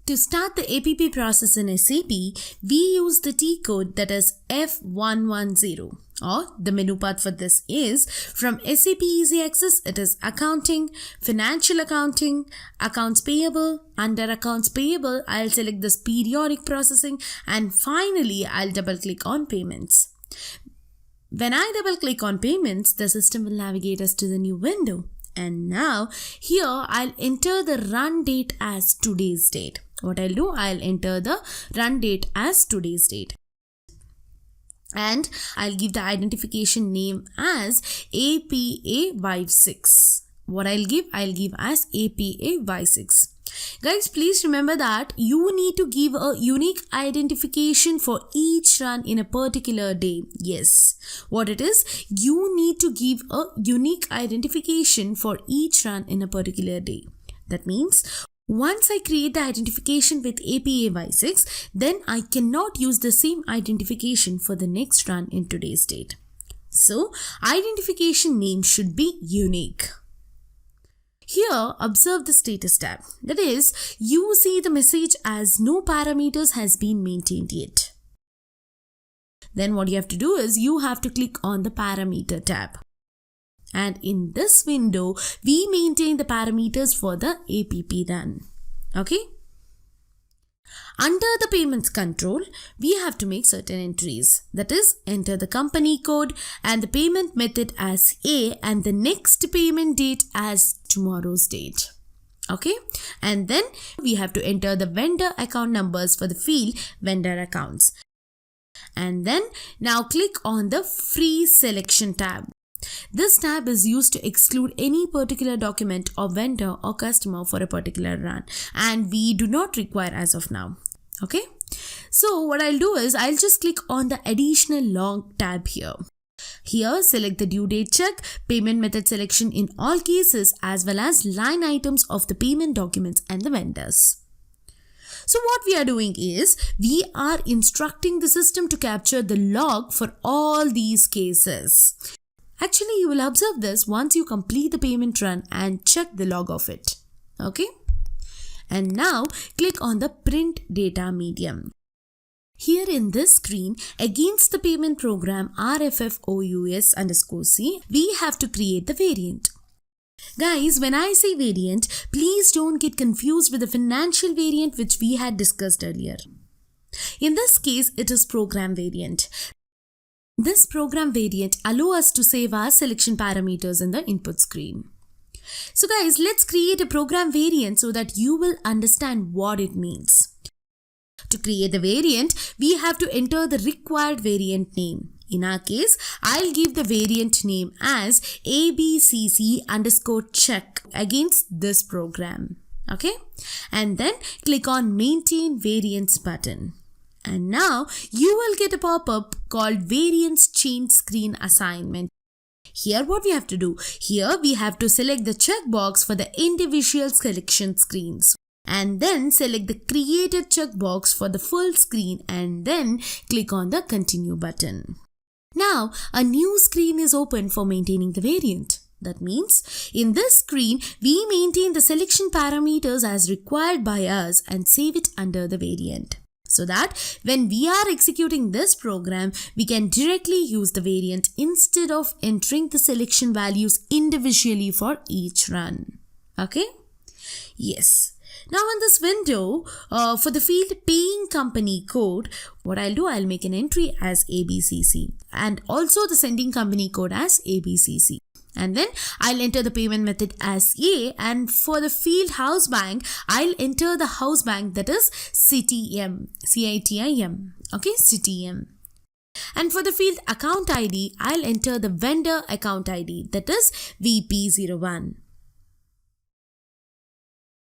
To start the APP process in SAP, we use the T code that is F110, or the menu path for this is from SAP Easy Access, it is Accounting, Financial Accounting, Accounts Payable. Under Accounts Payable, I'll select this Periodic Processing, and finally I'll double click on Payments. When I double click on Payments, the system will navigate us to the new window. And now here I'll enter the run date as today's date. What I'll do, I'll enter the run date as today's date. And I'll give the identification name as APA56. What I'll give as APA56. Guys, please remember that you need to give a unique identification for each run in a particular day. Yes, what it is, you need to give a unique identification for each run in a particular day. That means once I create the identification with APA56, then I cannot use the same identification for the next run in today's date. So, identification name should be unique. Here, observe the status tab. That is, you see the message as no parameters has been maintained yet. Then what you have to do is, you have to click on the parameter tab. And in this window, we maintain the parameters for the APP run. Okay? Under the payments control, we have to make certain entries. That is, enter the company code and the payment method as A and the next payment date as tomorrow's date. Okay? And then we have to enter the vendor account numbers for the field vendor accounts. And then now click on the free selection tab. This tab is used to exclude any particular document or vendor or customer for a particular run, and we do not require as of now. Okay, so what I'll do is I'll just click on the additional log tab here. Here, select the due date check, payment method selection in all cases, as well as line items of the payment documents and the vendors. So what we are doing is, we are instructing the system to capture the log for all these cases. Actually, you will observe this once you complete the payment run and check the log of it. Okay? And now, click on the print data medium. Here in this screen, against the payment program RFFOUS_C, we have to create the variant. Guys, when I say variant, please don't get confused with the financial variant which we had discussed earlier. In this case, it is program variant. This program variant allows us to save our selection parameters in the input screen. So guys, let's create a program variant so that you will understand what it means. To create the variant, we have to enter the required variant name. In our case, I'll give the variant name as ABCC_check against this program. Okay? And then click on Maintain Variants button. And now you will get a pop-up called Variance Change Screen Assignment. Here what we have to do, here we have to select the checkbox for the individual selection screens. And then select the created checkbox for the full screen and then click on the Continue button. Now a new screen is open for maintaining the variant. That means, in this screen, we maintain the selection parameters as required by us and save it under the variant. So that when we are executing this program, we can directly use the variant instead of entering the selection values individually for each run. Okay? Yes. Now in this window, for the field paying company code, what I'll do, I'll make an entry as ABCC and also the sending company code as ABCC. And then I'll enter the payment method as A, and for the field house bank, I'll enter the house bank that is CITIM. Okay, CITIM. And for the field account ID, I'll enter the vendor account ID that is VP01.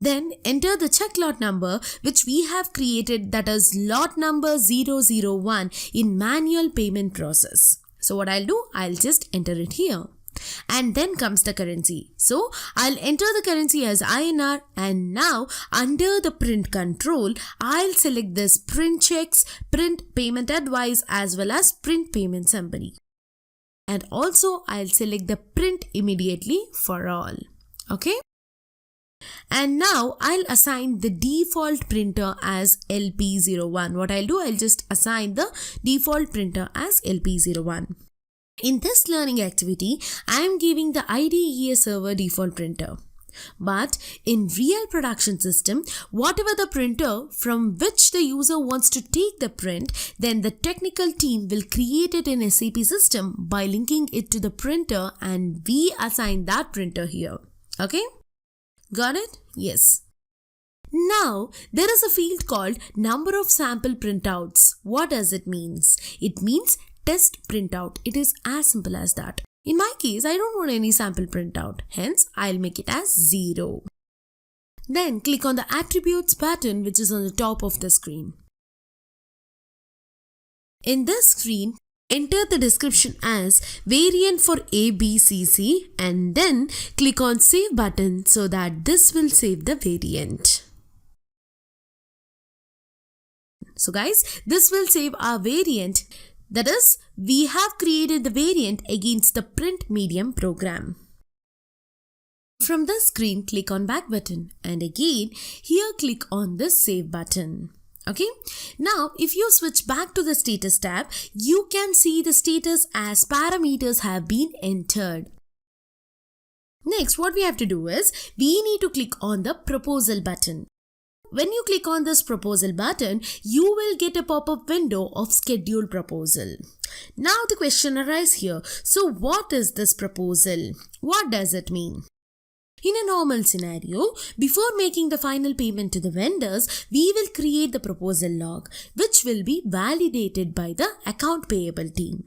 Then enter the check lot number which we have created, that is lot number 001 in manual payment process. So what I'll do, I'll just enter it here. And then comes the currency. So I'll enter the currency as INR, and now under the print control, I'll select this print checks, print payment advice as well as print payment summary. And also I'll select the print immediately for all. Okay. And now I'll assign the default printer as LP01. What I'll do, I'll just assign the default printer as LP01. In this learning activity, I am giving the IDEA server default printer. But in real production system, whatever the printer from which the user wants to take the print, then the technical team will create it in SAP system by linking it to the printer, and we assign that printer here. Okay? Got it? Yes. Now, there is a field called number of sample printouts. What does it mean? It means test printout. It is as simple as that. In my case, I don't want any sample printout. Hence, I'll make it as 0. Then click on the attributes button which is on the top of the screen. In this screen, enter the description as variant for ABCC and then click on save button so that this will save the variant. So guys, this will save our variant. That is, we have created the variant against the print medium program. From the screen, click on back button and again here click on the save button. Okay. Now, if you switch back to the status tab, you can see the status as parameters have been entered. Next, what we have to do is we need to click on the proposal button. When you click on this proposal button, you will get a pop-up window of schedule proposal. Now the question arises here. So what is this proposal? What does it mean? In a normal scenario, before making the final payment to the vendors, we will create the proposal log, which will be validated by the account payable team.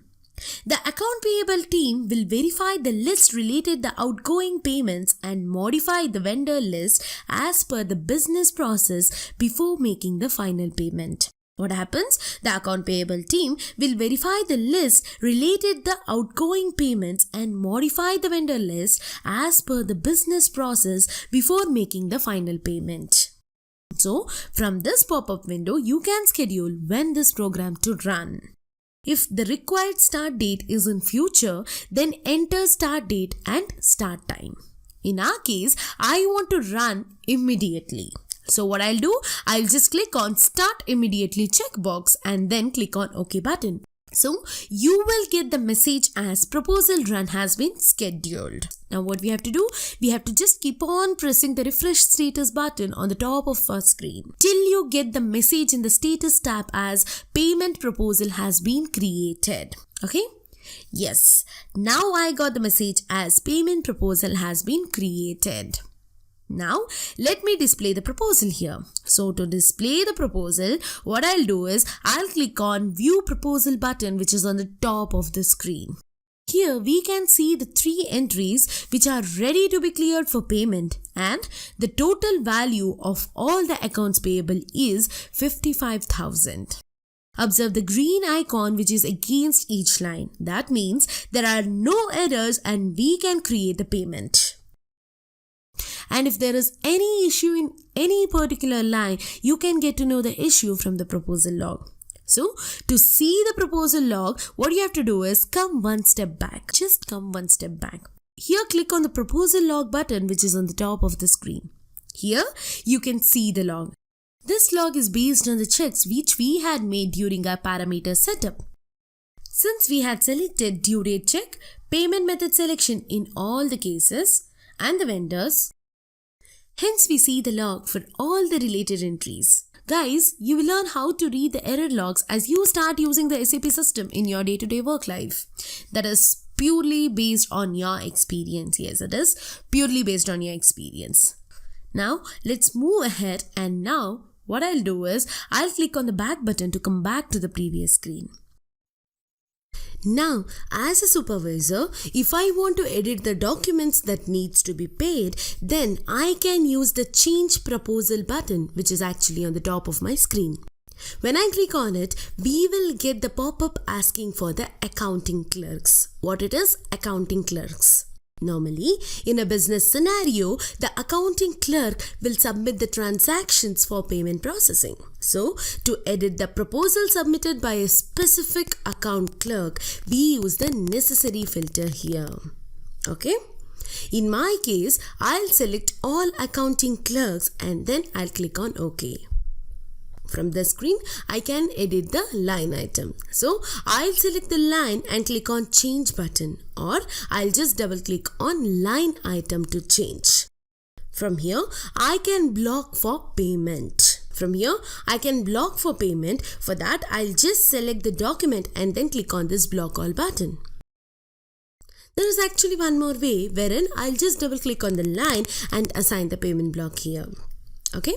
The account payable team will verify the list related to the outgoing payments and modify the vendor list as per the business process before making the final payment. What happens? The account payable team will verify the list related to the outgoing payments and modify the vendor list as per the business process before making the final payment. So, from this pop-up window, you can schedule when this program to run. If the required start date is in future, then enter start date and start time. In our case, I want to run immediately. So what I'll do, I'll just click on start immediately checkbox and then click on OK button. So you will get the message as proposal run has been scheduled. Now what we have to do, we have to just keep on pressing the refresh status button on the top of our screen till you get the message in the status tab as payment proposal has been created. Okay? Yes. Now I got the message as payment proposal has been created. Now, let me display the proposal here. So, to display the proposal, what I'll do is, I'll click on View Proposal button which is on the top of the screen. Here, we can see the 3 entries which are ready to be cleared for payment and the total value of all the accounts payable is 55,000. Observe the green icon which is against each line. That means there are no errors and we can create the payment. And if there is any issue in any particular line, you can get to know the issue from the proposal log. So, to see the proposal log, what you have to do is come one step back. Just come one step back. Here, click on the proposal log button which is on the top of the screen. Here, you can see the log. This log is based on the checks which we had made during our parameter setup. Since we had selected due date check, payment method selection in all the cases, and the vendors, hence we see the log for all the related entries. Guys, you will learn how to read the error logs as you start using the SAP system in your day-to-day work life. That is purely based on your experience. Yes, it is purely based on your experience. Now, let's move ahead and now what I'll do is, I'll click on the back button to come back to the previous screen. Now, as a supervisor, if I want to edit the documents that needs to be paid, then I can use the change proposal button which is actually on the top of my screen. When I click on it, we will get the pop-up asking for the accounting clerks. What it is? Accounting clerks. Normally, in a business scenario, the accounting clerk will submit the transactions for payment processing. So, to edit the proposal submitted by a specific account clerk, we use the necessary filter here. Okay? In my case, I'll select all accounting clerks and then I'll click on OK. From the screen, I can edit the line item. So, I'll select the line and click on change button, or I'll just double click on line item to change. From here, I can block for payment. For that, I'll just select the document and then click on this block all button. There is actually one more way wherein I'll just double click on the line and assign the payment block here. Okay.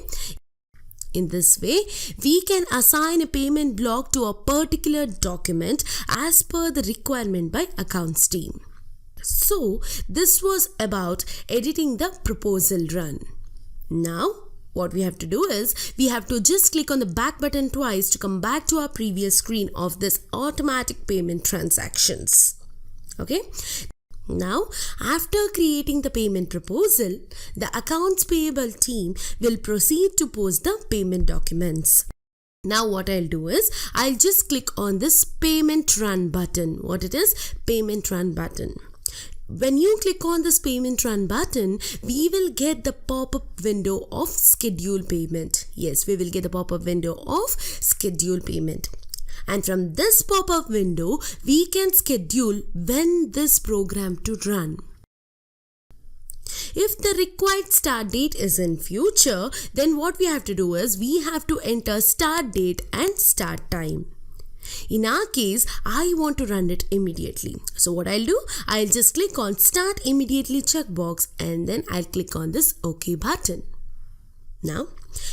In this way, we can assign a payment block to a particular document as per the requirement by accounts team. So, this was about editing the proposal run. Now, what we have to do is, we have to just click on the back button twice to come back to our previous screen of this automatic payment transactions. Okay. Now, after creating the payment proposal, the accounts payable team will proceed to post the payment documents. Now, what I'll do is, I'll just click on this payment run button. What it is? Payment run button. When you click on this payment run button, we will get the pop-up window of schedule payment. Yes, we will get the pop-up window of schedule payment. And from this pop-up window, we can schedule when this program to run. If the required start date is in future, then what we have to do is we have to enter start date and start time. In our case, I want to run it immediately. So what I'll do, I'll just click on start immediately checkbox and then I'll click on this OK button. Now,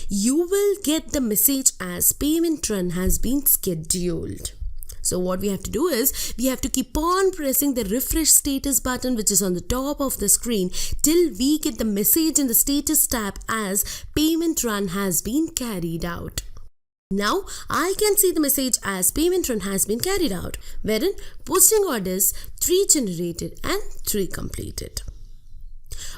you will get the message as payment run has been scheduled. So what we have to do is, we have to keep on pressing the refresh status button which is on the top of the screen till we get the message in the status tab as payment run has been carried out. Now, I can see the message as payment run has been carried out, wherein posting orders 3 generated and 3 completed.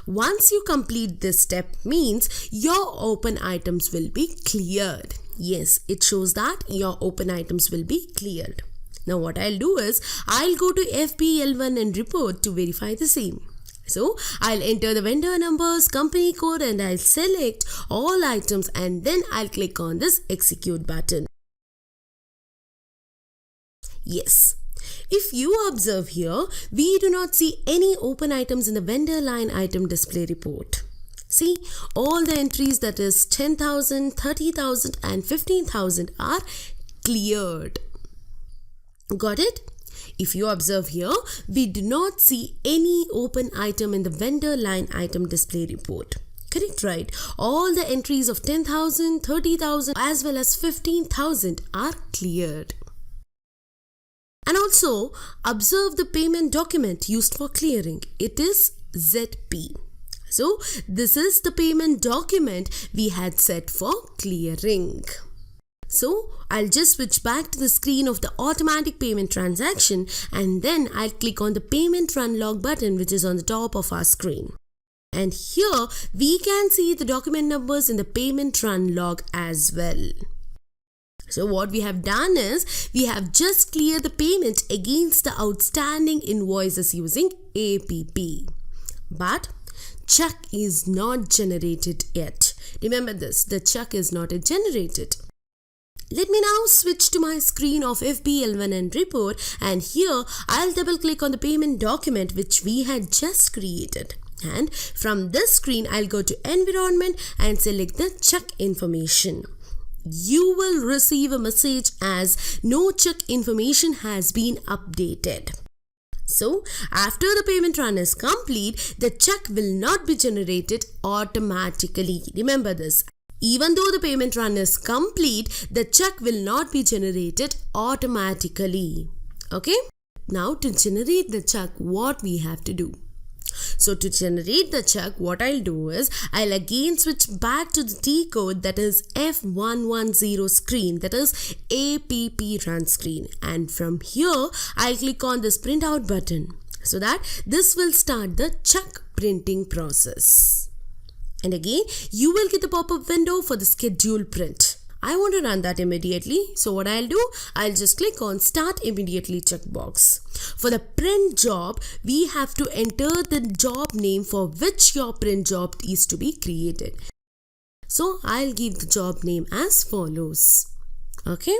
Once you complete this step means your open items will be cleared. Yes, it shows that your open items will be cleared. Now what I'll do is, I'll go to FBL1 and report to verify the same. So, I'll enter the vendor numbers, company code and I'll select all items and then I'll click on this execute button. Yes. If you observe here, we do not see any open items in the vendor line item display report. See, all the entries that is 10,000, 30,000 and 15,000 are cleared. Got it? If you observe here, we do not see any open item in the vendor line item display report. Correct, right? All the entries of 10,000, 30,000 as well as 15,000 are cleared. And also, observe the payment document used for clearing. It is ZP. So, this is the payment document we had set for clearing. So, I'll just switch back to the screen of the automatic payment transaction and then I'll click on the payment run log button which is on the top of our screen. And here, we can see the document numbers in the payment run log as well. So what we have done is, we have just cleared the payment against the outstanding invoices using APP. But check is not generated yet. Remember this, the check is not yet generated. Let me now switch to my screen of FBL1 and report and here I'll double click on the payment document which we had just created. And from this screen, I'll go to environment and select the check information. You will receive a message as no check information has been updated. So, after the payment run is complete, the check will not be generated automatically. Remember this. Even though the payment run is complete, the check will not be generated automatically. Okay? Now, to generate the check, what we have to do? So to generate the check, what I'll do is, I'll again switch back to the T code that is F110 screen, that is APP run screen. And from here, I'll click on this printout button so that this will start the check printing process. And again, you will get the pop-up window for the schedule print. I want to run that immediately. So what I'll do, I'll just click on start immediately checkbox. For the print job, we have to enter the job name for which your print job is to be created. So I'll give the job name as follows. Okay?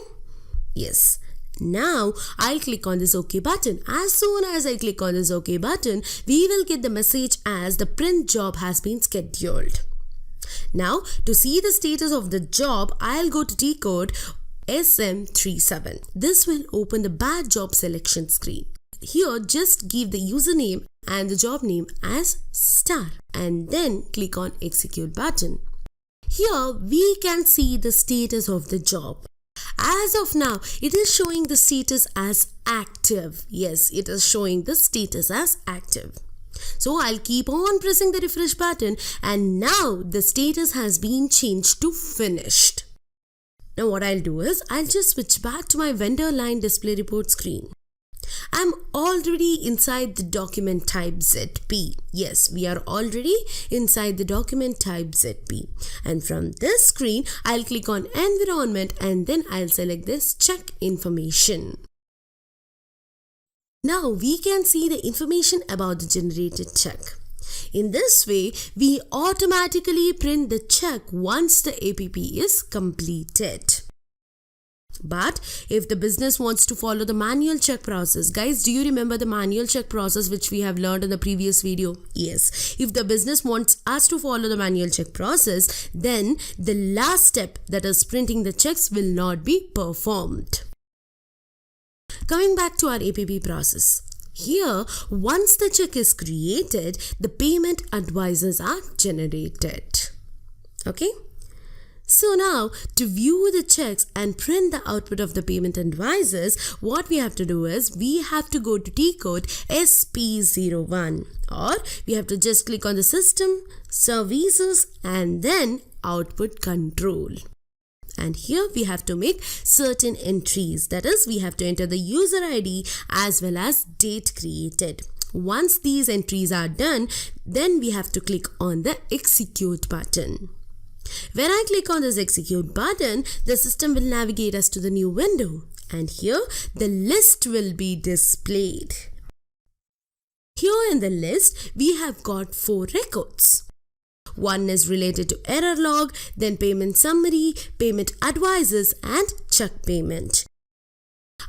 Yes. Now I'll click on this OK button. As soon as I click on this OK button, we will get the message as the print job has been scheduled. Now to see the status of the job, I'll go to T-code SM37. This will open the batch job selection screen. Here just give the username and the job name as star and then click on execute button. Here we can see the status of the job. As of now, it is showing the status as active. Yes, it is showing the status as active. So I'll keep on pressing the refresh button and now the status has been changed to finished. Now what I'll do is I'll just switch back to my vendor line display report screen. I'm already inside the document type ZP. Yes, we are already inside the document type ZP. And from this screen, I'll click on environment and then I'll select this check information. Now we can see the information about the generated check. In this way, we automatically print the check once the APP is completed. But if the business wants to follow the manual check process, guys, do you remember the manual check process which we have learned in the previous video? Yes, if the business wants us to follow the manual check process, then the last step, that is printing the checks, will not be performed. Coming back to our APP process. Here, once the check is created, the payment advisors are generated. Okay? So now, to view the checks and print the output of the payment advisors, what we have to do is, we have to go to T-code SP01 or we have to just click on the system, services and then output control. And here we have to make certain entries. That is, we have to enter the user ID as well as date created. Once these entries are done, then we have to click on the execute button. When I click on this execute button, the system will navigate us to the new window and here the list will be displayed. Here in the list, we have got 4 records. One is related to error log, then payment summary, payment advisors and check payment.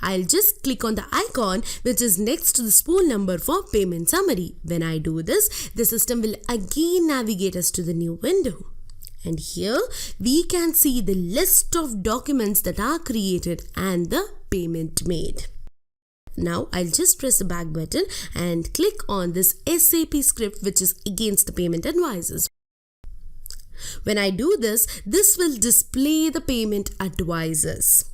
I'll just click on the icon which is next to the spool number for payment summary. When I do this, the system will again navigate us to the new window. And here we can see the list of documents that are created and the payment made. Now I'll just press the back button and click on this SAP script which is against the payment advisors. When I do this, this will display the payment advisors.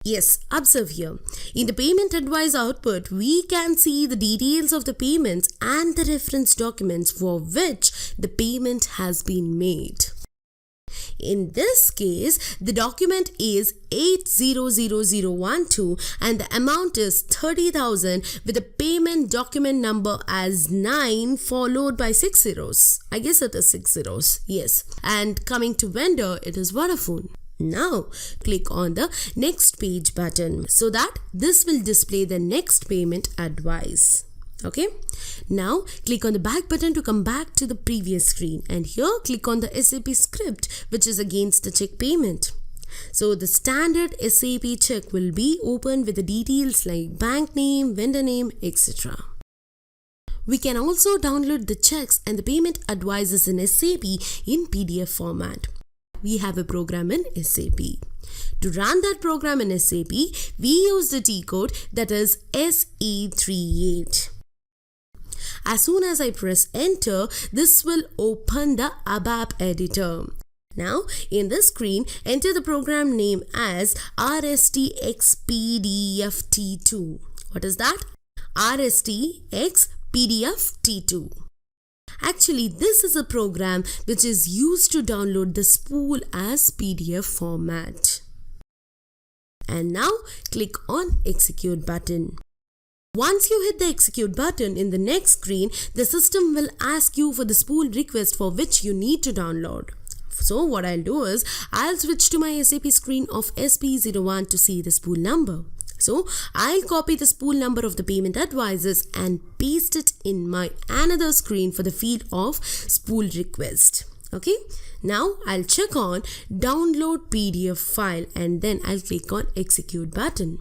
Yes, observe here. In the payment advice output, we can see the details of the payments and the reference documents for which the payment has been made. In this case, the document is 800012 and the amount is 30,000 with the payment document number as 9 followed by 6 zeros. I guess it is 6 zeros. Yes. And coming to vendor, it is Vodafone. Now click on the next page button so that this will display the next payment advice. Okay, now click on the back button to come back to the previous screen and here click on the SAP script which is against the check payment. So the standard SAP check will be opened with the details like bank name, vendor name, etc. We can also download the checks and the payment advisors in SAP in PDF format. We have a program in SAP. To run that program in SAP, we use the T-code that is SE38. As soon as I press enter, this will open the ABAP editor. Now, in this screen, enter the program name as RSTXPDFT2. What is that? RSTXPDFT2. Actually, this is a program which is used to download the spool as PDF format. And now, click on execute button. Once you hit the execute button in the next screen, the system will ask you for the spool request for which you need to download. So what I'll do is, I'll switch to my SAP screen of SP01 to see the spool number. So I'll copy the spool number of the payment advisors and paste it in my another screen for the field of spool request. Okay, now I'll check on download PDF file and then I'll click on execute button.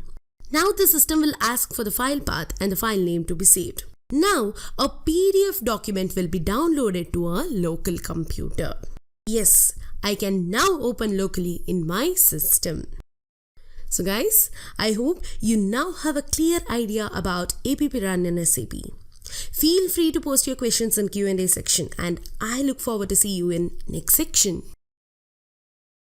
Now the system will ask for the file path and the file name to be saved. Now a PDF document will be downloaded to a local computer. Yes, I can now open locally in my system. So guys, I hope you now have a clear idea about APP Run in SAP. Feel free to post your questions in Q&A section and I look forward to see you in next section.